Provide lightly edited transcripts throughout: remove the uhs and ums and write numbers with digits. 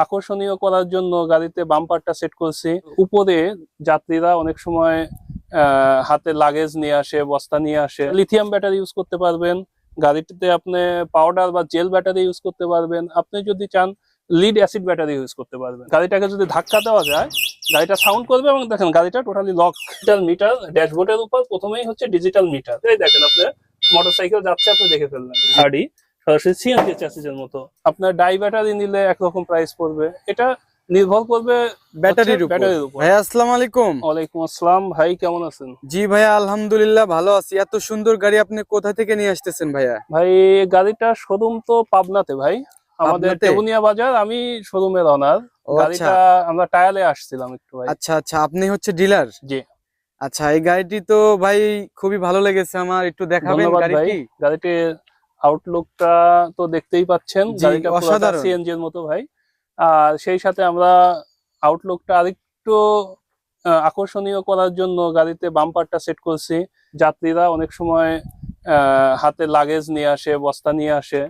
আকর্ষণীয় করার জন্য গাড়িতে বাম্পারটা সেট করছি। উপরে যাত্রীরা অনেক সময় হাতে লাগেজ নিয়ে আসে, বস্তা নিয়ে আসে। লিথিয়াম ব্যাটারি ইউজ করতে পারবেন গাড়িটিতে, আপনি পাউডার বা জেল ব্যাটারি ইউজ করতে পারবেন। আপনি যদি চান লিড অ্যাসিড ব্যাটারি ইউজ করতে পারবেন। গাড়িটাকে যদি ধাক্কা দেওয়া যায়, গাড়িটা সাউন্ড করবে এবং দেখেন গাড়িটা টোটালি লক। ডিজিটাল মিটার ড্যাশবোর্ডের উপর প্রথমেই হচ্ছে ডিজিটাল মিটার। এই দেখেন আপনি মোটরসাইকেল যাচ্ছে, আপনি দেখে ফেললেন গাড়ি সরাসরি সিএনজি চ্যাসিসের মতো। আপনার ডাই ব্যাটারি নিলে একরকম প্রাইস পড়বে, এটা নির্ভর করবে ব্যাটারির উপর। ভাইয়া আসসালামু আলাইকুম। ওয়ালাইকুম আসসালাম ভাই, কেমন আছেন? জি ভাইয়া আলহামদুলিল্লাহ ভালো আছি। এত সুন্দর গাড়ি আপনি কোথা থেকে নিয়ে আসতেছেন ভাইয়া? ভাই গাড়িটা শোরুম তো পাবনাতে ভাই, আমাদের তেবুনিয়া বাজার। আমি শোরুমের অনার। গাড়িটা আমরা টায়ালে আসছিলাম একটু ভাই। আচ্ছা আচ্ছা, আপনি হচ্ছে ডিলার? জি। আচ্ছা, এই গাড়িটি তো ভাই খুবই ভালো লেগেছে আমার, একটু দেখাবেন গাড়িটি? গাড়িটির আউটলুকটা তো দেখতেই পাচ্ছেন, গাড়িটা পুরোটা সিএনজি এর মতো ভাই। আর সেই সাথে আমরা আউটলুকটা আরেকটু আকর্ষণীয় করার জন্য গাড়িতে বাম্পারটা সেট করছি। যাত্রীরা অনেক সময় হাতে লাগেজ নিয়ে আসে, বস্তা নিয়ে আসে,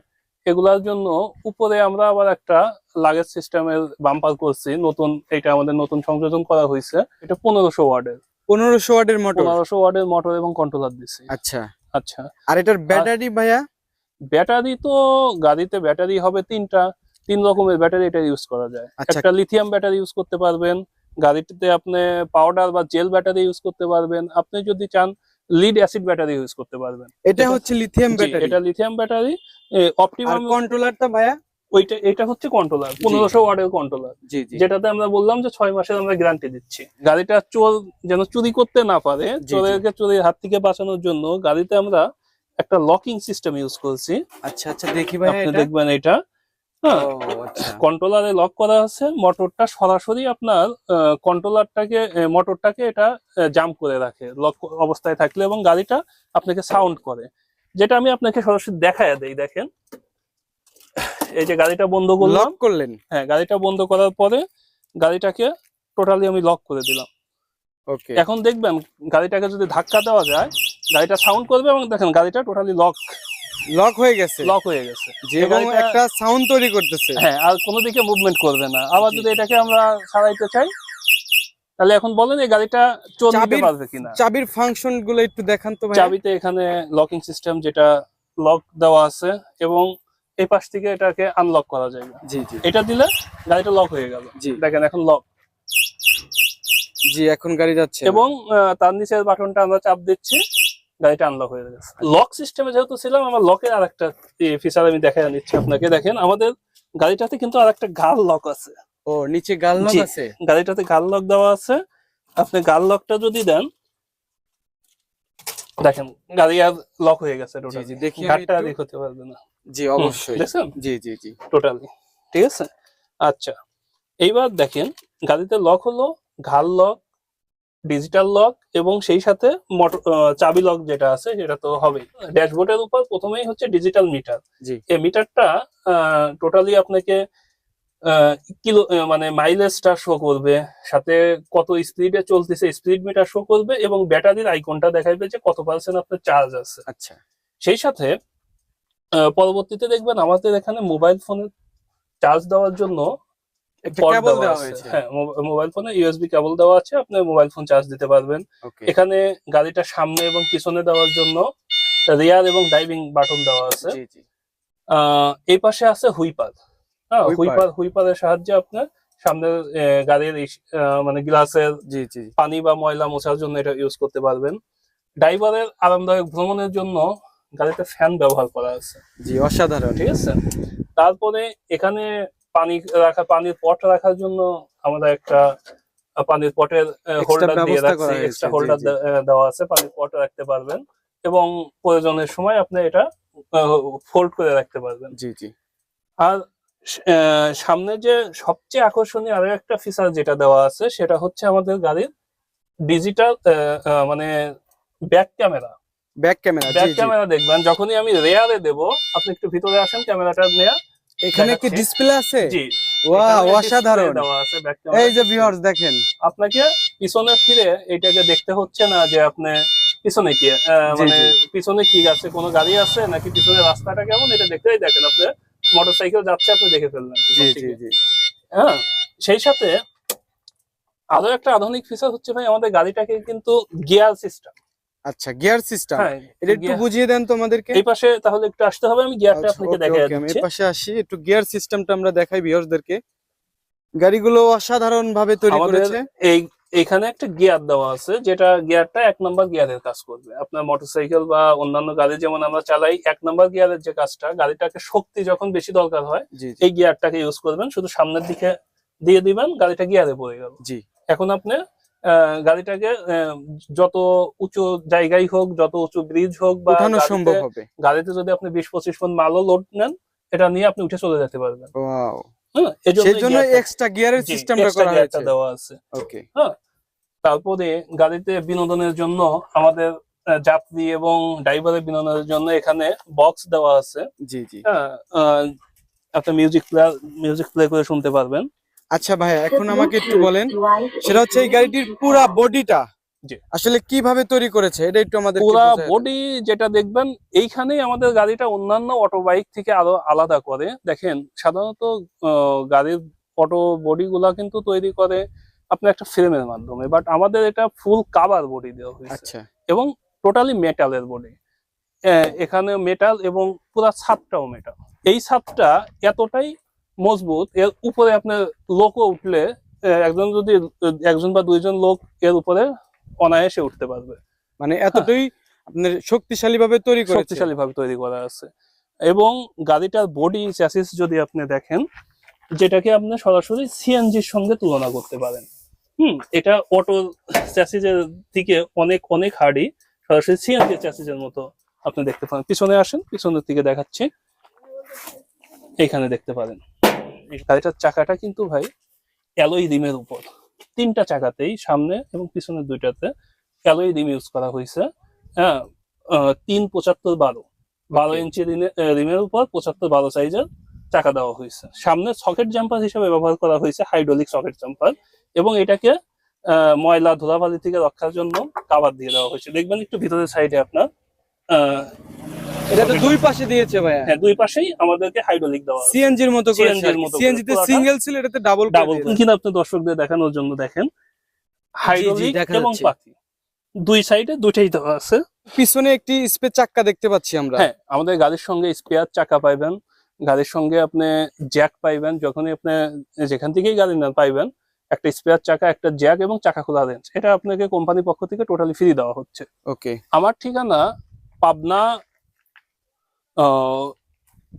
এগুলার জন্য উপরে আমরা আবার একটা লাগেজ সিস্টেমের বাম্পার করছি নতুন। এটা আমাদের নতুন সংযোজন করা হয়েছে। এটা 1500 ওয়াটের 1500 ওয়াটের মোটর। 1500 ওয়াটের মোটর এবং কন্ট্রোলার দিছি। আচ্ছা আচ্ছা, আর এটার ব্যাটারি ভাইয়া? ব্যাটারি তো গাড়িতে ব্যাটারি হবে তিন রকমের ব্যাটারি এটা ইউজ করা যায়। একটা লিথিয়াম ব্যাটারি ইউজ করতে পারবেন গাড়িটিতে, আপনি পাউডার বা জেল ব্যাটারি ইউজ করতে পারবেন। আপনি যদি চান লিড অ্যাসিড ব্যাটারি ইউজ করতে পারবেন। এটা হচ্ছে লিথিয়াম ব্যাটারি। এটা লিথিয়াম ব্যাটারি। অপটিমাম কন্ট্রোলারটা ভাইয়া? এটা হচ্ছে কন্ট্রোলার, 1500 ওয়াটের কন্ট্রোলার, যেটাতে আমরা বললাম যে 6 মাসের আমরা গ্যারান্টি দিচ্ছি। গাড়িটা চোর যেন চুরি করতে না পারে, চোরের হাত থেকে বাঁচানোর জন্য গাড়িতে আমরা একটা লকিং সিস্টেম ইউজ করছি। আচ্ছা আচ্ছা, দেখি ভাই, আপনি দেখবেন এটা কন্ট্রোলারে লক করা আছে। মোটরটা সরাসরি আপনার মোটরটাকে এটা জাম্প করে রাখে লক অবস্থায় থাকলে, এবং গাড়িটা আপনাকে সাউন্ড করে, যেটা আমি আপনাকে সরাসরি দেখায় দেই। দেখেন এই যে গাড়িটা বন্ধ করলেন। হ্যাঁ, গাড়িটা বন্ধ করার পরে গাড়িটাকে টোটালি আমি লক করে দিলাম। ওকে, এখন দেখবেন গাড়িটাকে যদি ধাক্কা দেওয়া যায়, গাড়িটা সাউন্ড করবে এবং দেখেন গাড়িটা টোটালি লক হয়ে গেছে। এবং একটা সাউন্ড তৈরি করতেছে। হ্যাঁ, আর কোনো দিকে মুভমেন্ট করবে না। আবার যদি এটাকে আমরা ছাড়াইতে চাই, তাহলে এখন বলেন এই গাড়িটা চলতে পারবে কিনা। চাবির ফাংশন গুলো একটু দেখান তো ভাই। চাবিতে এখানে লকিং সিস্টেম, যেটা লক দেওয়া আছে, এবং এই পাশ থেকে এটাকে আনলক করা যায়। এটা দিলে গাড়িটা লক হয়ে গেল। দেখেন এখন লক। এখন গাড়ি যাচ্ছে, এবং তার নিচের বাটনটা আমরা চাপ দিচ্ছি, গাড়িটা আনলক হয়ে গেছে। লক সিস্টেমে যেহেতু ছিলাম, আমার লকের আরেকটা ফিচার আমি দেখাই নিচ্ছি আপনাকে। দেখেন আমাদের গাড়িটাতে কিন্তু আরেকটা গাল লক আছে। ও, নিচে গাল লক আছে? গাড়িটাতে গাল লক দেওয়া আছে। আপনি গাল লকটা যদি দেন, দেখেন গাড়ি আর লক হয়ে গেছে টোটালি। দেখি গাড়িটা আর হতে পারবে না। জি অবশ্যই, দেখছেন? জি টোটালি ঠিক আছে। আচ্ছা, এইবার দেখেন গাড়িতে লক হলো, ঘাল লক, ডিজিটাল লক, এবং সেই সাথে চাবি লক যেটা আছে সেটা তো হবেই। ড্যাশবোর্ডের উপর প্রথমেই হচ্ছে ডিজিটাল মিটার। এই মিটারটা টোটালি আপনাকে কিলো মানে মাইলেজটা শো করবে, সাথে কত স্পিডে চলতেছে স্পিড মিটার শো করবে, এবং ব্যাটারির আইকনটা দেখাবে যে কত পার্সেন্ট আপনার চার্জ আছে। আচ্ছা, সেই সাথে পরবর্তীতে দেখবেন আমাদের এখানে মোবাইল ফোনে চার্জ দেওয়ার জন্য কেবল দেওয়া হয়েছে। হ্যাঁ, মোবাইল ফোনে ইউএসবি কেবল দেওয়া আছে, আপনি মোবাইল ফোন চার্জ দিতে পারবেন। এখানে গাড়িটা সামনে এবং পিছনে দেওয়ার জন্য রিয়ার এবং ড্রাইভিং বাটন দেওয়া আছে। এই পাশে আছে হুইপার। হুইপারের সাহায্যে আপনার সামনে গাড়ির মানে গ্লাসের পানি বা ময়লা মোছার জন্য এটা ইউজ করতে পারবেন। ড্রাইভারের আরামদায়ক ভ্রমণের জন্য গাড়িতে ফ্যান ব্যবহার করা আছে। অসাধারণ, ঠিক আছে। তারপরে এখানে পানির পট রাখার জন্য আমরা একটা পানির পটের হোল্ডার দিয়ে রাখছি, এক্সট্রা হোল্ডার দেওয়া আছে, পানির পট রাখতে পারবেন, এবং প্রয়োজনের সময় আপনি এটা ফোল্ড করে রাখতে পারবেন। আর সামনে যে সবচেয়ে আকর্ষণীয় আরো একটা ফিচার যেটা দেওয়া আছে, সেটা হচ্ছে আমাদের গাড়ির ডিজিটাল মানে ব্যাক ক্যামেরা দেখবেন যখনই আমি রেয়ারে দেব। আপনি একটু ভিতরে আসেন, ক্যামেরাটা নেয়া। এখানে কি ডিসপ্লে আছে? জি, ওয়াও, অসাধারণ। এই যে ভিউয়ার্স দেখেন, আপনাকে পিছনে ফিরে এটাকে দেখতে হচ্ছে না যে আপনি পিছনে কি মানে পিছনে কি আছে, কোনো গাড়ি আছে নাকি পিছনে রাস্তাটা কেমন, এটা দেখতেই দেখেন আপনি মোটরসাইকেল যাচ্ছে, আপনি দেখে ফেললেন। হ্যাঁ, সেই সাথে আরো একটা আধুনিক ফিচার হচ্ছে ভাই, আমাদের গাড়িটাকে কিন্তু গিয়ার সিস্টেম। আচ্ছা, গিয়ার সিস্টেম, হ্যাঁ, এটা একটু বুঝিয়ে দেন তো আমাদেরকে। এই পাশে তাহলে একটু আসতে হবে, আমি গিয়ারটা আচ্ছা, আপনাকে ওকে দেখাই ওকে, আমি দিচ্ছি। এই পাশে আসি, একটু গিয়ার সিস্টেমটা আমরা দেখাই ভিউয়ারদেরকে। গাড়িগুলো অসাধারণ ভাবে তৈরি আমাদের করেছে। এইখানে একটা গিয়ার দেওয়া আছে, যেটা গিয়ারটা 1 নম্বর গিয়ারের কাজ করবে। আপনার মোটরসাইকেল বা অন্যান্য গাড়ি যেমন আমরা চালাই, 1 নম্বর গিয়ারের যে কাজটা, গাড়িটাকে শক্তি যখন বেশি দরকার হয় জি জি এই গিয়ারটাকে ইউজ করবেন, শুধু সামনের দিকে দিয়ে দিবেন, গাড়িটা গিয়ারে পড়ে গেল। জি। এখন আপনি গাড়িটাকে যত উঁচু জায়গায় হোক, যত উঁচু ব্রিজ হোক, বা উঠানো সম্ভব হবে। গাড়িতে যদি আপনি 20-25 মণ মালও লোড নেন, এটা নিয়ে আপনি উঠে চলে যেতে পারবেন। ওয়াও, হ্যাঁ, সেজন্য এক্সট্রা গিয়ারের সিস্টেমটা করা হয়েছে। দেওয়া আছে। ওকে। হ্যাঁ, তারপরে গাড়িতে বিনোদনের জন্য আমাদের যাত্রী এবং ড্রাইভারের বিনোদনের জন্য এখানে বক্স দেওয়া আছে। জি জি। হ্যাঁ, আপনি মিউজিক প্লে করে শুনতে পারবেন। আচ্ছা ভাই, এখন আমাকে একটু বলেন, সেটা হচ্ছে এই গাড়িটির পুরা বডিটা জি। আসলে কিভাবে তৈরি করেছে, এটা একটু আমাদের পুরা বডি যেটা দেখবেন, এইখানেই আমাদের গাড়িটা অন্যান্য অটো বাইক থেকে আরো আলাদা করে। দেখেন, সাধারণত গাড়ির অটো বডি গুলা কিন্তু তৈরি করে আপনার একটা ফ্রেমের মাধ্যমে, বাট আমাদের এটা ফুল কাভার বডি দেওয়া হয়েছে। আচ্ছা, এবং টোটালি মেটালের বডি। এখানে মেটাল এবং পুরা ছাদটাও মেটাল। এই ছাদটা এতটাই মজবুত, এর উপরে আপনার লোকও উঠলে একজন বা দুইজন লোক এর উপরে অনায়াসে উঠতে পারবে। মানে এতটাই আপনার শক্তিশালী ভাবে তৈরি করেছে। শক্তিশালী ভাবে তৈরি করা আছে। এবং গাড়িটার বডি চ্যাসিস যদি আপনি দেখেন, যেটাকে আপনি সরাসরি সিএনজির সঙ্গে তুলনা করতে পারেন। এটা অটো চ্যাসিসের থেকে অনেক অনেক হার্ডি, সরাসরি সিএনজি চ্যাসিসের মতো আপনি দেখতে পারেন। পিছনে আসেন, পিছনের দিকে দেখাচ্ছি, এখানে দেখতে পারেন গাড়িটার চাকাটা কিন্তু ভাই অ্যালয় রিমের উপর। 3টা চাকাতেই, সামনে এবং পিছনের 2টাতে অ্যালয় রিম ইউজ করা হয়েছে। হ্যাঁ, 3-75-12 ইঞ্চি রিমের উপর 75-12 সাইজের চাকা দেওয়া হয়েছে। সামনে সকেট জাম্পার হিসেবে ব্যবহার করা হয়েছে হাইড্রোলিক সকেট জাম্পার, এবং এটাকে ময়লা ধুলাবালি থেকে রক্ষার জন্য কাভার দিয়ে দেওয়া হয়েছে। দেখবেন একটু ভিতরের সাইডে আপনার এটা তো দুই পাশে দিয়েছে ভাইয়া। হ্যাঁ, দুই পাশেই আমাদেরকে হাইড্রোলিক দেওয়া আছে। সিএনজির মতো করে। সিএনজির মতো করে। সিএনজি তে সিঙ্গেল ছিল, এটাতে ডাবল ডাবল। কিন্তু আপনি দর্শকদের দেখানোর জন্য দেখেন, হাইড্রোলিক এবং পাতি দুই সাইডে দুইটাই দেওয়া আছে। পিছনে একটি স্পেয়ার চাকা দেখতে পাচ্ছি আমরা। হ্যাঁ, আমাদের গাড়ির সঙ্গে স্পেয়ার চাকা পাইবেন, গাড়ির সঙ্গে আপনি জ্যাক পাইবেন। যখনই আপনি যেখান থেকেই গাড়ি নেন পাইবেন একটা স্পেয়ার চাকা, একটা জ্যাক এবং চাকা খোলা রেঞ্জ। এটা আপনাকে কোম্পানির পক্ষ থেকে টোটালি ফ্রি দেওয়া হচ্ছে। ওকে। আমার ঠিকানা পাবনা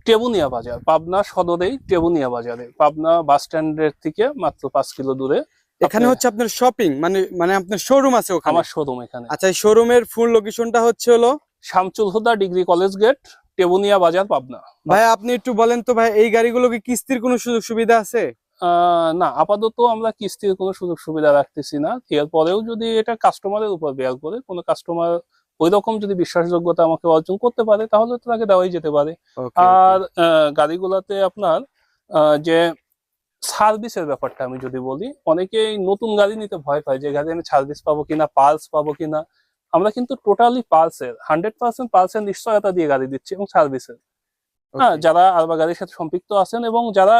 টেবুনিয়া বাজার, পাবনা সদরেই টেবুনিয়া বাজারে, পাবনা বাস স্ট্যান্ডের থেকে মাত্র 5 কিলো দূরে। এখানে হচ্ছে আপনার শপিং, মানে আপনার শোরুম আছে ওখানে? আমার শোরুম এখানে। আচ্ছা, এই শোরুমের ফুল লোকেশনটা হচ্ছে হলো শামচুল হুদা ডিগ্রি কলেজ গেট, টেবুনিয়া বাজার, পাবনা। ভাই আপনি একটু বলেন তো ভাই, এই গাড়িগুলো কি কিস্তির কোনো সুযোগ সুবিধা আছে? না, আপাতত আমরা কিস্তির কোনো সুযোগ সুবিধা রাখতেছি না। এরপরেও যদি এটা কাস্টমারের উপর বেয়ার করে, কোনো কাস্টমার ওই রকম যদি বিশ্বাসযোগ্যতা আমাকে অর্জন করতে পারে, তাহলে তো তাকে দেওয়াই যেতে পারে। আর গাড়িগুলাতে আপনার যে সার্ভিসের ব্যাপারটা আমি যদি বলি, অনেকেই নতুন গাড়ি নিতে ভয় পায় যে গাড়ি আমি সার্ভিস পাবো কিনা, পালস পাবো কিনা। আমরা কিন্তু টোটালি পালসের 100% পালসের নিশ্চয়তা দিয়ে গাড়ি দিচ্ছি, এবং সার্ভিসের। হ্যাঁ, যারা আরবা গাড়ির সাথে সম্পৃক্ত আছেন এবং যারা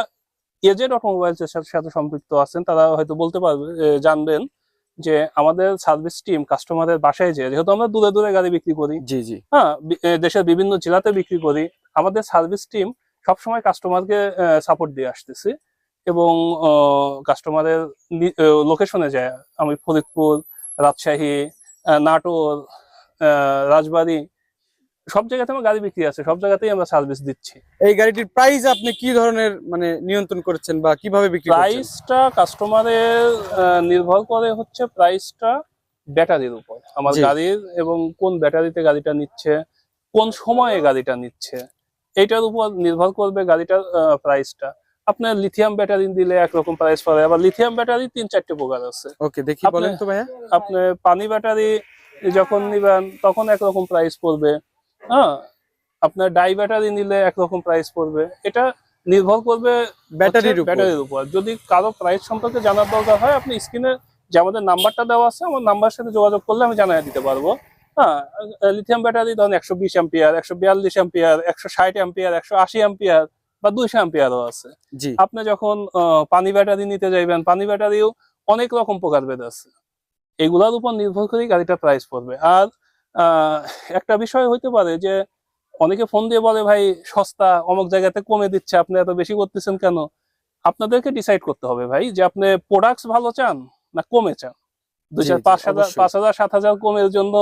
এজেড অটোমোবাইলসের সাথে সম্পৃক্ত আছেন, তারা হয়তো বলতে পারবে, জানবেন যে আমাদের সার্ভিস টিম কাস্টমারের বাসায় যেহেতু আমরা দূরে দূরে গাড়ি বিক্রি করি, জি জি, হ্যাঁ, দেশের বিভিন্ন জেলাতে বিক্রি করি, আমাদের সার্ভিস টিম সবসময় কাস্টমারকে সাপোর্ট দিয়ে আসতেছে। এবং কাস্টমারের লোকেশনে যায়, আমি ফরিদপুর, রাজশাহী, নাটোর, রাজবাড়ী, সব জায়গাতে আমার গাড়ি বিক্রি আছে, সব জায়গাতেই আমরা সার্ভিস দিচ্ছি। এই গাড়িটির প্রাইস আপনি কি ধরনের মানে নিয়ন্ত্রণ করছেন বা কিভাবে বিক্রি করছেন? প্রাইসটা কাস্টমারের নির্ভর করে হচ্ছে প্রাইসটা ব্যাটারির উপর, আমার গাড়ির, এবং কোন ব্যাটারিতে গাড়িটা নিচ্ছে, কোন সময়ে গাড়িটা নিচ্ছে, এইটার উপর নির্ভর করবে গাড়িটার প্রাইসটা। আপনার লিথিয়াম ব্যাটারি দিলে একরকম প্রাইস পড়ে, আবার লিথিয়াম ব্যাটারি 3-4টে প্রকার আছে। ওকে, দেখি বলেন তো ভাইয়া। আপনি পানি ব্যাটারি যখন নিবেন তখন একরকম প্রাইস পড়বে। হ্যাঁ, আপনার ডাই ব্যাটারি নিলে একরকম প্রাইস পড়বে। এটা নির্ভর করবে ব্যাটারির উপর। যদি কারো প্রাইস সম্পর্কে জানার দরকার হয়, আপনি স্ক্রিনে যে আমাদের নাম্বারটা দেওয়া আছে, আমার নাম্বারের সাথে যোগাযোগ করলে আমি জানিয়ে দিতে পারবো। হ্যাঁ, লিথিয়াম ব্যাটারি ধরুন 120 অ্যাম্পিয়ার, 142 অ্যাম্পিয়ার, 160 অ্যাম্পিয়ার, 180 অ্যাম্পিয়ার, বা 200 অ্যাম্পিয়ারও আছে। জি আপনি যখন পানি ব্যাটারি নিতে যাইবেন, পানি ব্যাটারিও অনেক রকম প্রকারভেদ আছে। এগুলার উপর নির্ভর করেই গাড়িটার প্রাইস পড়বে। আর আহ, একটা বিষয় হইতে পারে যে অনেকে ফোন দিয়ে বলে ভাই সস্তা, অমুক জায়গাতে কমে দিচ্ছে, আপনি এত বেশি করতেছেন কেন? আপনাদেরকে ডিসাইড করতে হবে ভাই যে আপনি প্রোডাক্টস ভালো চান না কমে চান। জি জি, অবশ্যই। 5,000 কমের জন্য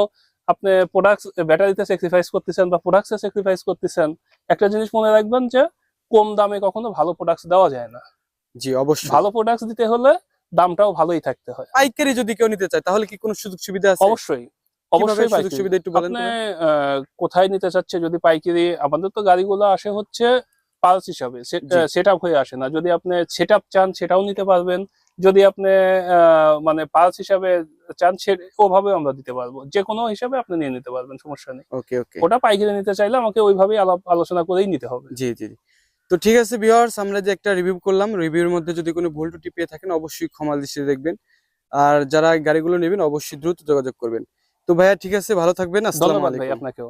আপনি প্রোডাক্টস ব্যাটারিতে স্যাক্রিফাইস করতেছেন বা প্রোডাক্টসে স্যাক্রিফাইস করতেছেন। একটা জিনিস মনে রাখবেন যে কম দামে কখনো ভালো প্রোডাক্টস দেওয়া যায় না। জি অবশ্যই। ভালো প্রোডাক্টস দিতে হলে দামটাও ভালোই থাকতে হয়। পাইকারি যদি কেউ নিতে চায় তাহলে কি কোনো সুযোগ সুবিধা আছে? অবশ্যই কিভাবে অবশ্যই সুযোগ পাইকারি। সুবিধা একটু বলেন আপনি তো ভাই। কোথায় নিতে চাচ্ছে যদি পাইকারি, আমাদের তো গাড়িগুলো আসে হচ্ছে পালস হিসাবে, জি সেট আপ হয়ে আসে না। যদি আপনি সেট আপ চান সেটাও নিতে পারবেন। যদি আপনি মানে পালস হিসাবে চান ওভাবেও আমরা দিতে পারবো। যে কোনো হিসাবে আপনি নিয়ে নিতে পারবেন, সমস্যা নেই। ওকে ওকে। ওটা পাইকারি নিতে চাইলে আমাকে ওইভাবেই আলাপ আলোচনা করেই নিতে হবে। জি জি জি। তো ঠিক আছে ভিউয়ার্স, আমরা যে একটা রিভিউ করলাম, রিভিউর মধ্যে যদি কোনো ভুল ত্রুটি পেয়ে থাকেন অবশ্যই ক্ষমা দৃষ্টিতে দেখবেন। আর যারা গাড়িগুলো নেবেন অবশ্যই দ্রুত যোগাযোগ করবেন। তো ভাইয়া ঠিক আছে, ভালো থাকবেন। আসসালামু ধন্যবাদ ভাই আলাইকুম। আপনাকেও।